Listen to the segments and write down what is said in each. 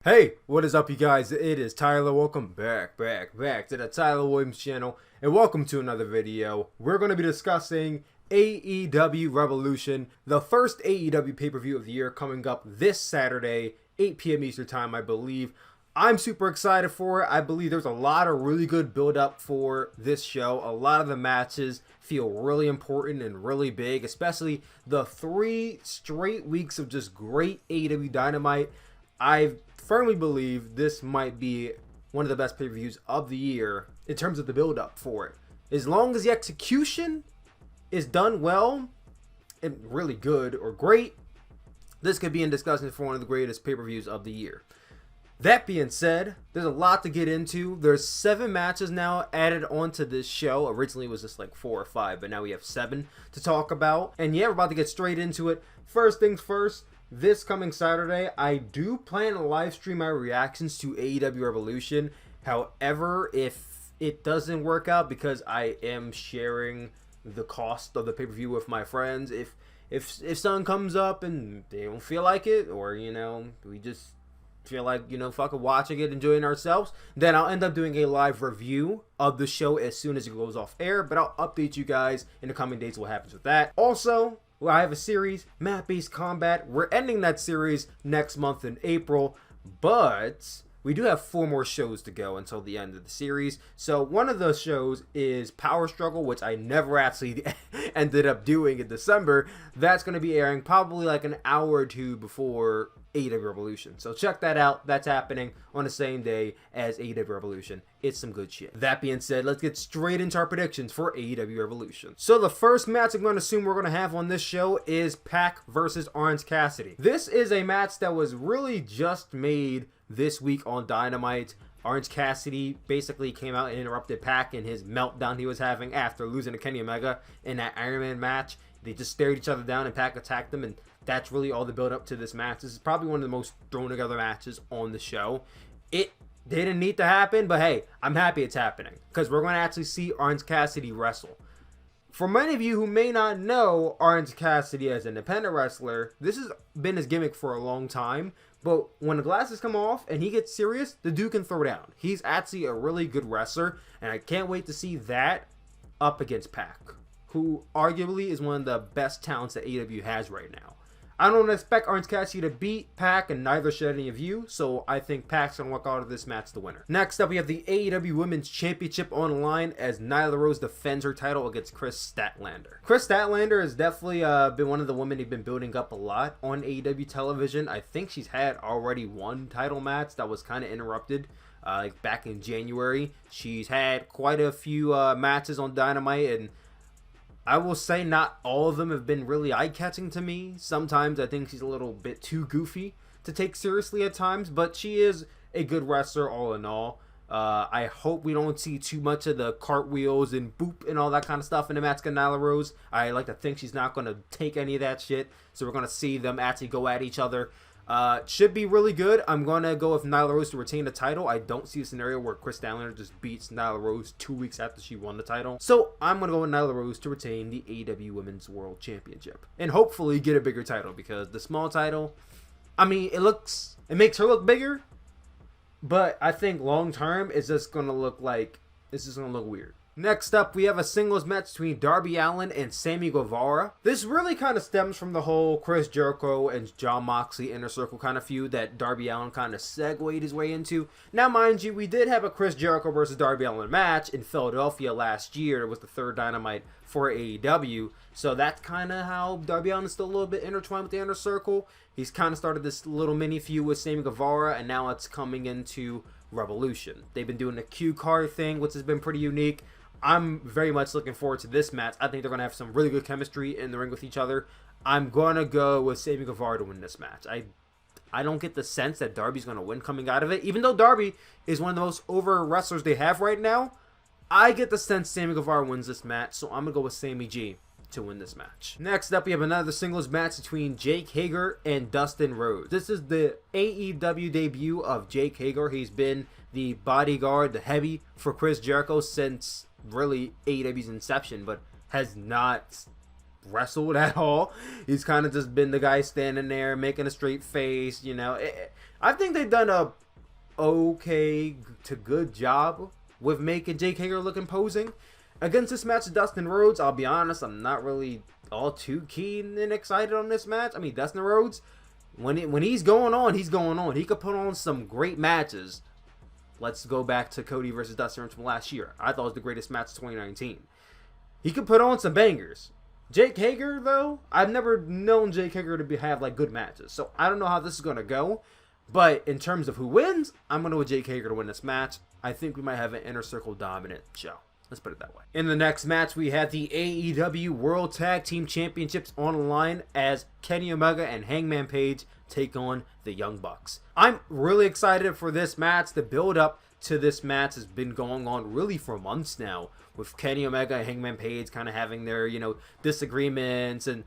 Hey, what is up you guys? It is Tyler. Welcome back to the Tyler Williams channel, and welcome to another video. We're going to be discussing AEW Revolution, the first AEW pay-per-view of the year, coming up this Saturday, 8 p.m. Eastern Time, I believe. I'm super excited for it. I believe there's a lot of really good build-up for this show. A lot of the matches feel really important and really big, especially the 3 straight weeks of just great AEW Dynamite. I firmly believe this might be one of the best pay-per-views of the year in terms of the build-up for it. As long as the execution is done well and really good or great, this could be in discussion for one of the greatest pay-per-views of the year. That being said, there's a lot to get into. There's 7 matches now added onto this show. Originally it was just like 4 or 5, but now we have 7 to talk about. And yeah, we're about to get straight into it. First things first, this coming Saturday, I do plan to live stream my reactions to AEW Revolution. However, if it doesn't work out, because I am sharing the cost of the pay-per-view with my friends, if something comes up and they don't feel like it, or we just feel like fucking watching it, enjoying ourselves, then I'll end up doing a live review of the show as soon as it goes off air. But I'll update you guys in the coming days what happens with that. Also, well, I have a series, Mat-Based Combat. We're ending that series next month in April, but we do have 4 more shows to go until the end of the series. So one of those shows is Power Struggle, which I never actually ended up doing in December. That's going to be airing probably like an hour or 2 before AEW Revolution. So check that out. That's happening on the same day as AEW Revolution. It's some good shit. That being said, let's get straight into our predictions for AEW Revolution. So the first match I'm going to assume we're going to have on this show is Pac versus Orange Cassidy. This is a match that was really just made this week on Dynamite. Orange Cassidy basically came out and interrupted Pac in his meltdown he was having after losing to Kenny Omega in that Iron Man match. They just stared each other down and Pac attacked them, and that's really all the build up to this match. This is probably one of the most thrown together matches on the show. It didn't need to happen, but hey, I'm happy it's happening because we're going to actually see Orange Cassidy wrestle. For many of you who may not know Orange Cassidy as an independent wrestler, this has been his gimmick for a long time. But when the glasses come off and he gets serious, the dude can throw down. He's actually a really good wrestler, and I can't wait to see that up against Pac, who arguably is one of the best talents that AEW has right now. I don't expect Orange Cassidy to beat Pac, and neither should any of you, so I think Pac's going to walk out of this match the winner. Next up, we have the AEW Women's Championship on the line as Nyla Rose defends her title against Chris Statlander. Chris Statlander has definitely been one of the women they've been building up a lot on AEW television. I think she's had already 1 title match that was kind of interrupted like back in January. She's had quite a few matches on Dynamite, and I will say not all of them have been really eye-catching to me. Sometimes I think she's a little bit too goofy to take seriously at times, but she is a good wrestler all in all. I hope we don't see too much of the cartwheels and boop and all that kind of stuff in the match against Nyla Rose. I like to think she's not going to take any of that shit, so we're going to see them actually go at each other. Should be really good. I'm going to go with Nyla Rose to retain the title. I don't see a scenario where Chris Statlander just beats Nyla Rose 2 weeks after she won the title. So I'm going to go with Nyla Rose to retain the AEW Women's World Championship. And hopefully get a bigger title, because the small title, I mean, it makes her look bigger, but I think long term it's just going to look weird. Next up, we have a singles match between Darby Allin and Sammy Guevara. This really kind of stems from the whole Chris Jericho and Jon Moxley Inner Circle kind of feud that Darby Allin kind of segued his way into. Now, mind you, we did have a Chris Jericho versus Darby Allin match in Philadelphia last year. It was the 3rd Dynamite for AEW. So that's kind of how Darby Allin is still a little bit intertwined with the Inner Circle. He's kind of started this little mini feud with Sammy Guevara, and now it's coming into Revolution. They've been doing the cue card thing, which has been pretty unique. I'm very much looking forward to this match. I think they're going to have some really good chemistry in the ring with each other. I'm going to go with Sammy Guevara to win this match. I don't get the sense that Darby's going to win coming out of it. Even though Darby is one of the most over wrestlers they have right now, I get the sense Sammy Guevara wins this match, so I'm going to go with Sammy G to win this match. Next up, we have another singles match between Jake Hager and Dustin Rhodes. This is the AEW debut of Jake Hager. He's been the bodyguard, the heavy for Chris Jericho since really AEW's inception, but has not wrestled at all. He's kind of just been the guy standing there making a straight face, you know. I think they've done a okay to good job with making Jake Hager look imposing. Against this match, Dustin Rhodes, I'll be honest, I'm not really all too keen and excited on this match. I mean, Dustin Rhodes, when he's going on, he's going on. He could put on some great matches. Let's go back to Cody versus Dustin Rhodes from last year. I thought it was the greatest match of 2019. He could put on some bangers. Jake Hager, though, I've never known Jake Hager to have like good matches. So I don't know how this is going to go. But in terms of who wins, I'm going to go with Jake Hager to win this match. I think we might have an Inner Circle dominant show. Let's put it that way. In the next match, we have the AEW World Tag Team Championships on the line as Kenny Omega and Hangman Page take on the Young Bucks. I'm really excited for this match. The build up to this match has been going on really for months now, with Kenny Omega and Hangman Page kind of having their, you know, disagreements, and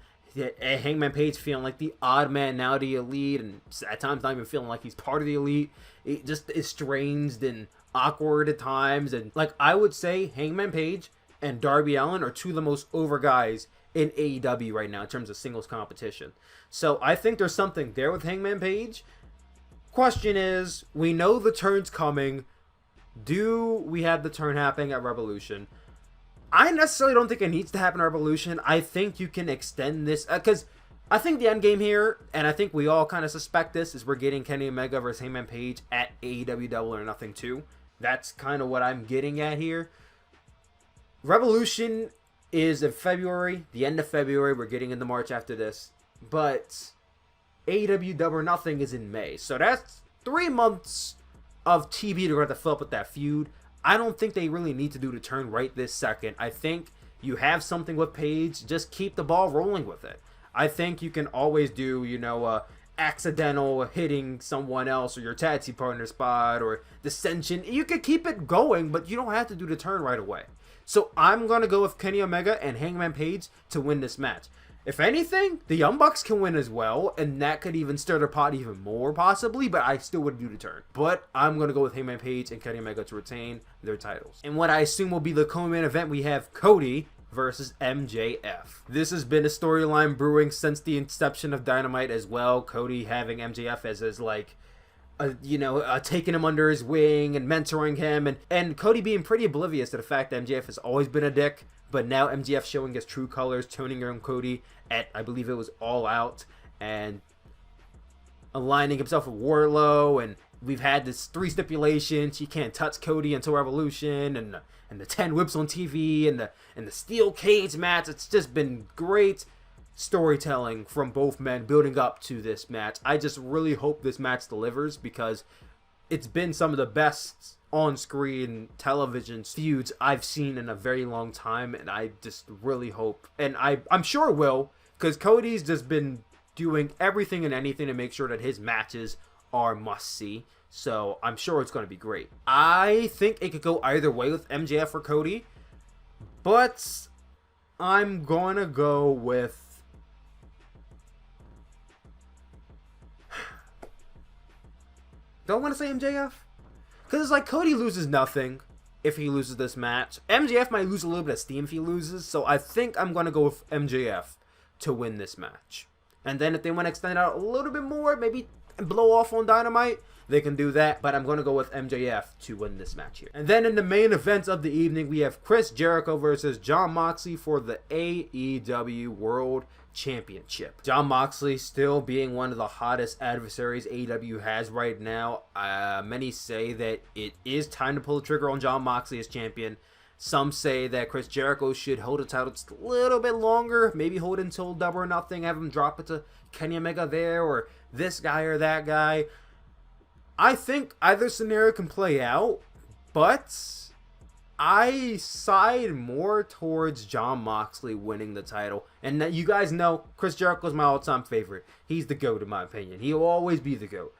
Hangman Page feeling like the odd man now to the Elite, and at times not even feeling like he's part of the Elite. It just estranged and awkward at times. And like, I would say Hangman Page and Darby Allin are two of the most over guys in AEW right now in terms of singles competition. So I think there's something there with Hangman Page. Question is, we know the turn's coming. Do we have the turn happening at Revolution? I necessarily don't think it needs to happen at Revolution. I think you can extend this, because I think the end game here, and I think we all kind of suspect this, is we're getting Kenny Omega versus Hangman Page at AEW Double or Nothing 2. That's kind of what I'm getting at here. Revolution is in February, the end of February. We're getting into March after this. But AEW Double or Nothing is in May. So that's 3 months of TV to have to fill up with that feud. I don't think they really need to do the turn right this second. I think you have something with Paige. Just keep the ball rolling with it. I think you can always do, you know, accidental hitting someone else or your tag team partner spot or dissension. You could keep it going, but you don't have to do the turn right away. So I'm going to go with Kenny Omega and Hangman Page to win this match. If anything, the Young Bucks can win as well, and that could even stir the pot even more possibly, but I still would do the turn. But I'm going to go with Hangman Page and Kenny Omega to retain their titles. And what I assume will be the co-main event, we have Cody versus MJF. This has been a storyline brewing since the inception of Dynamite as well. Cody having MJF as his, like, taking him under his wing and mentoring him, and Cody being pretty oblivious to the fact that MJF has always been a dick, but now MJF showing his true colors, turning on Cody at, I believe it was All Out, and aligning himself with Wardlow, and we've had this 3 stipulations. He can't touch Cody until Revolution, and the 10 whips on TV, and the steel cage match. It's just been great storytelling from both men building up to this match. I just really hope this match delivers, because it's been some of the best on-screen television feuds I've seen in a very long time, and I just really hope, and I'm sure it will, because Cody's just been doing everything and anything to make sure that his matches are must-see. So I'm sure it's going to be great. I think it could go either way with MJF or Cody, but I'm going to go with... Don't want to say MJF? Because it's like Cody loses nothing if he loses this match. MJF might lose a little bit of steam if he loses, so I think I'm going to go with MJF to win this match. And then if they want to extend it out a little bit more, maybe blow off on Dynamite, they can do that, but I'm going to go with MJF to win this match here. And then in the main event of the evening, we have Chris Jericho versus Jon Moxley for the AEW World Championship. Jon Moxley still being one of the hottest adversaries AEW has right now. Many say that it is time to pull the trigger on Jon Moxley as champion. Some say that Chris Jericho should hold the title just a little bit longer, maybe hold it until Double or Nothing, have him drop it to Kenny Omega there, or this guy or that guy. I think either scenario can play out, but I side more towards Jon Moxley winning the title. And you guys know Chris Jericho is my all-time favorite. He's the GOAT in my opinion. He will always be the GOAT.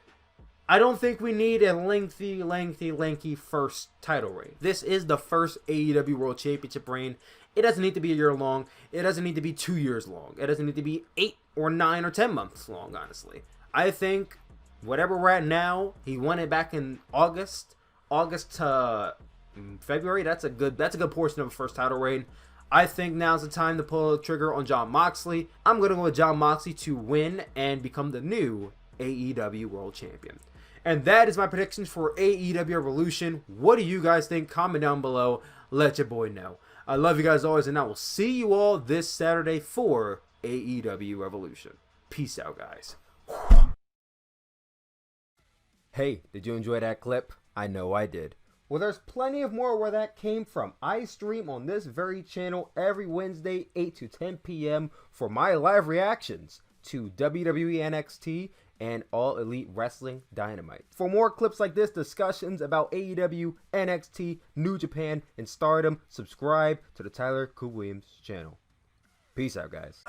I don't think we need a lengthy first title reign. This is the first AEW World Championship reign. It doesn't need to be a year long. It doesn't need to be 2 years long. It doesn't need to be 8 or 9 or 10 months long, honestly. I think whatever we're at now, he won it back in August to February. That's a good portion of a first title reign. I think now's the time to pull the trigger on Jon Moxley. I'm going to go with Jon Moxley to win and become the new AEW World Champion. And that is my predictions for AEW Revolution. What do you guys think? Comment down below. Let your boy know. I love you guys always, and I will see you all this Saturday for AEW Revolution. Peace out, guys. Hey, did you enjoy that clip? I know I did. Well, there's plenty of more where that came from. I stream on this very channel every Wednesday, 8 to 10 p.m. for my live reactions to WWE NXT and All Elite Wrestling Dynamite. For more clips like this, discussions about AEW, NXT, New Japan, and Stardom, subscribe to the Tyler-kun channel. Peace out, guys.